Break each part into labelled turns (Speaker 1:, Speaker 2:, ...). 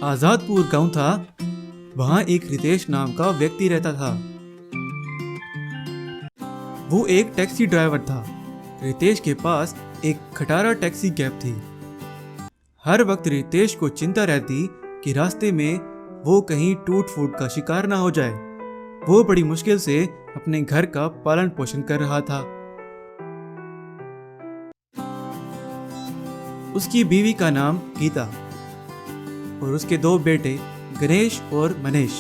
Speaker 1: आजादपुर गांव था। वहां एक रितेश नाम का व्यक्ति रहता था। वो एक टैक्सी ड्राइवर था। रितेश के पास एक खटारा टैक्सी कैब थी। हर वक्त रितेश को चिंता रहती कि रास्ते में वो कहीं टूट फूट का शिकार ना हो जाए। वो बड़ी मुश्किल से अपने घर का पालन पोषण कर रहा था। उसकी बीवी का नाम गीता और उसके 2 बेटे गणेश और मनीष।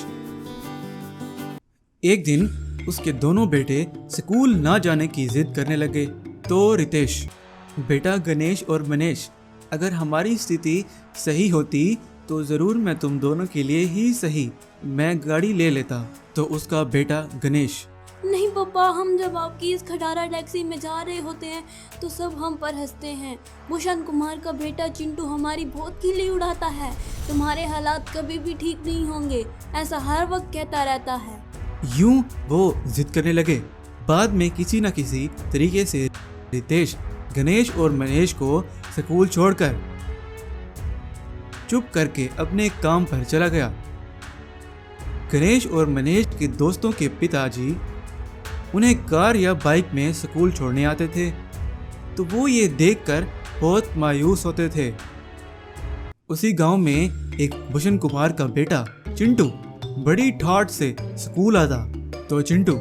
Speaker 1: एक दिन उसके दोनों बेटे स्कूल ना जाने की जिद करने लगे। तो रितेश, बेटा गणेश और मनीष, अगर हमारी स्थिति सही होती तो जरूर मैं तुम दोनों के लिए ही सही मैं गाड़ी ले लेता। तो उसका बेटा गणेश,
Speaker 2: नहीं पापा, हम जब आपकी इस खटारा टैक्सी में जा रहे होते हैं तो सब हम पर हंसते हैं। भूषण कुमार का बेटा चिंटू हमारी बहुत खिल्ली उड़ाता है। तुम्हारे हालात कभी भी ठीक नहीं होंगे, ऐसा हर वक्त कहता रहता है।
Speaker 1: यूं वो जिद करने लगे। बाद में किसी न किसी तरीके से रितेश गणेश और मनीष को स्कूल छोड़कर चुप करके अपने काम पर चला गया। गणेश और मनीष के दोस्तों के पिताजी उन्हें कार या बाइक में स्कूल छोड़ने आते थे, तो वो ये देखकर बहुत मायूस होते थे। उसी गांव में एक भूषण कुमार का बेटा चिंटू बड़ी ठाठ से स्कूल आता। तो चिंटू,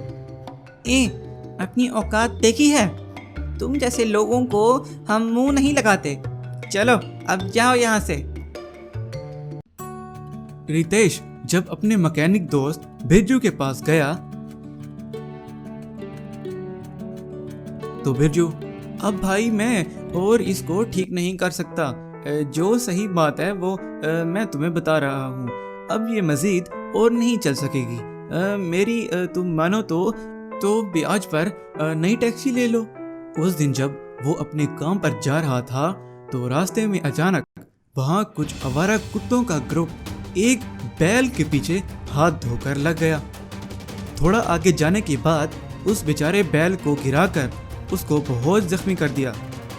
Speaker 3: अपनी औकात देखी है? तुम जैसे लोगों को हम मुंह नहीं लगाते। चलो अब जाओ यहाँ से।
Speaker 1: रितेश जब अपने मैकेनिक दोस्त बिरजू के पास गया तो बिरजू, अब भाई मैं और इसको ठीक नहीं कर सकता। जो सही बात है वो मैं तुम्हें बता रहा हूँ। अब ये मजीद और नहीं चल सकेगी। मेरी तुम मानो तो ब्याज पर नई टैक्सी ले लो। उस दिन जब वो अपने काम पर जा रहा था तो रास्ते में अचानक वहाँ कुछ आवारा कुत्तों का ग्रुप एक बैल के पीछे हाथ धोकर लग गया। थोड़ा आगे जाने के बाद उस बेचारे बैल को गिराकर उसको बहुत जख्मी कर दिया।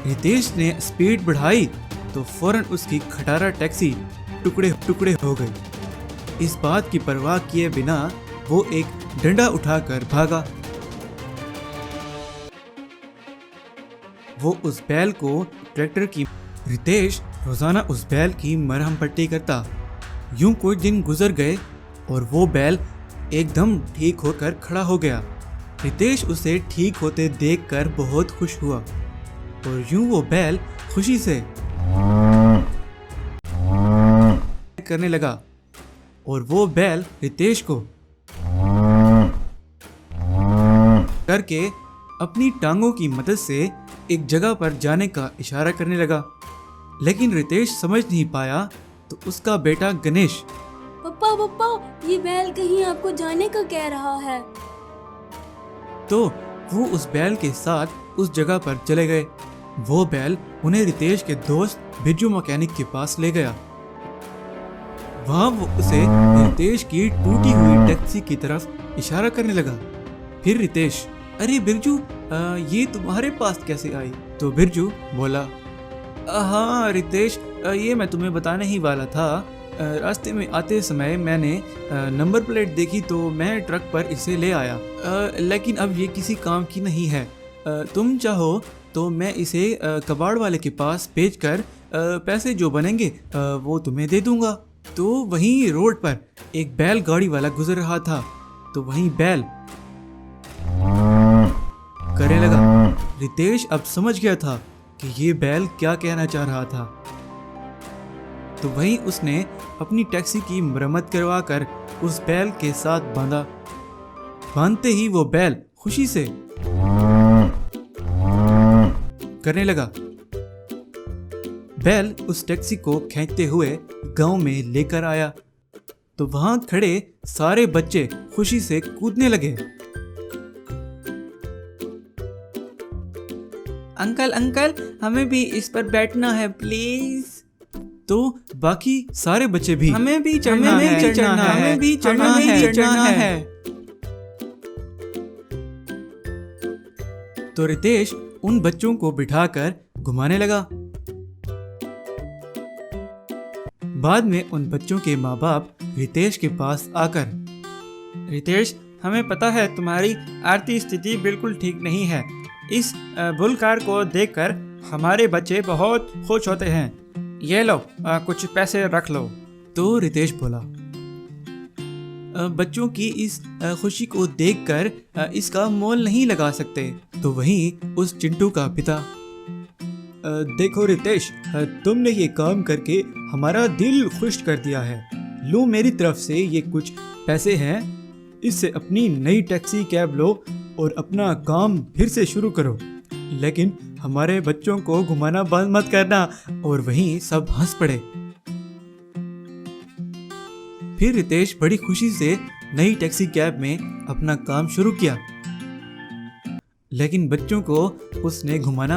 Speaker 1: रितेश ने स्पीड बढ़ाई तो फौरन उसकी खटारा टैक्सी टुकड़े टुकड़े हो गई। इस बात की परवाह किए बिना वो एक डंडा उठाकर भागा। वो उस बैल को ट्रैक्टर की रितेश रोजाना उस बैल की मरहम पट्टी करता। यूं कुछ दिन गुजर गए और वो बैल एकदम ठीक होकर खड़ा हो गया। रितेश उसे ठीक होते देखकर बहुत खुश हुआ और यूं वो बैल खुशी से करने लगा और वो बैल रितेश को करके अपनी टांगों की मदद से एक जगह पर जाने का इशारा करने लगा। लेकिन रितेश समझ नहीं पाया तो उसका बेटा गणेश,
Speaker 2: पापा, ये बैल कहीं आपको जाने का कह रहा है।
Speaker 1: तो वो उस बैल के साथ उस जगह पर चले गए। वो बैल उन्हें रितेश के दोस्त बिरजू मैकेनिक के पास ले गया। वहाँ वो उसे रितेश की टूटी हुई टैक्सी की तरफ इशारा करने लगा। फिर रितेश, अरे बिरजू, ये तुम्हारे पास कैसे आई? तो बिरजू बोला, हाँ रितेश, ये मैं तुम्हें बताने ही वाला था। रास्ते में आते समय मैंने नंबर प्लेट देखी तो मैं ट्रक पर इसे ले आया। लेकिन अब ये किसी काम की नहीं है। तुम चाहो तो मैं इसे कबाड़ वाले के पास बेचकर पैसे जो बनेंगे वो तुम्हें दे दूंगा। तो वहीं रोड पर एक बैल गाड़ी वाला गुजर रहा था। तो वहीं बैल करने लगा। रितेश अब समझ गया था कि ये बैल क्या कहना चाह रहा था। तो वहीं उसने अपनी टैक्सी की मरम्मत करवा कर उस बैल के साथ बांधा। बांधते ही वो बैल खुशी से करने लगा। बैल उस टैक्सी को खींचते हुए गांव में लेकर आया तो वहां खड़े सारे बच्चे खुशी से कूदने लगे।
Speaker 3: अंकल, हमें भी इस पर बैठना है प्लीज।
Speaker 1: तो बाकी सारे बच्चे भी
Speaker 3: हमें भी चढ़ना है।
Speaker 1: तो रितेश उन बच्चों को बिठाकर घुमाने लगा। बाद में उन बच्चों के माँ बाप रितेश के पास आकर,
Speaker 3: रितेश, हमें पता है तुम्हारी आर्थिक स्थिति बिल्कुल ठीक नहीं है। इस बुल कार को देखकर हमारे बच्चे बहुत खुश होते हैं। ये लो, कुछ पैसे रख लो।
Speaker 1: तो रितेश बोला, बच्चों की इस खुशी को देखकर इसका मोल नहीं लगा सकते। तो वहीं उस चिंटू का पिता, देखो रितेश, तुमने ये काम करके हमारा दिल खुश कर दिया है। लो, मेरी तरफ से ये कुछ पैसे हैं, इससे अपनी नई टैक्सी कैब लो और अपना काम फिर से शुरू करो, लेकिन हमारे बच्चों को घुमाना बंद मत करना। और वहीं सब हंस पड़े। फिर रितेश बड़ी खुशी से नई टैक्सी कैब में अपना काम शुरू किया, लेकिन बच्चों को उसने घुमाना